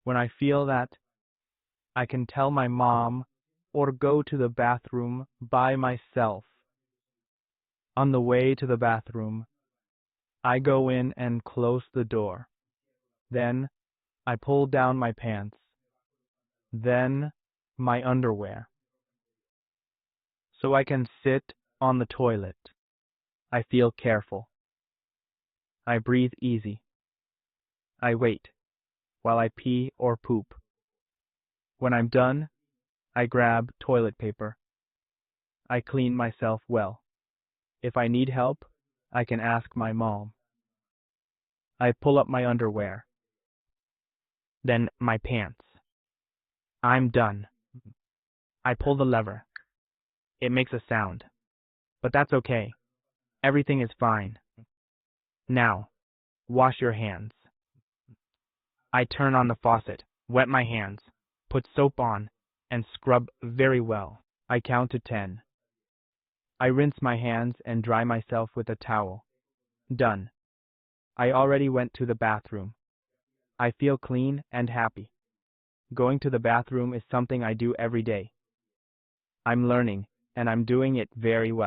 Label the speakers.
Speaker 1: When I feel that, I can tell my mom or go to the bathroom by myself. On the way to the bathroom, I go in and close the door. Then I pull down my pants. Then my underwear. So I can sit on the toilet. I feel careful. I breathe easy. I wait while I pee or poop. When I'm done, I grab toilet paper. I clean myself well. If I need help, I can ask my mom. I pull up my underwear. Then my pants. I'm done. I pull the lever. It makes a sound. But that's okay. Everything is fine. Now, wash your hands. I turn on the faucet, wet my hands, put soap on, and scrub very well. I count to 10. I rinse my hands and dry myself with a towel. Done. I already went to the bathroom. I feel clean and happy. Going to the bathroom is something I do every day. I'm learning, and I'm doing it very well.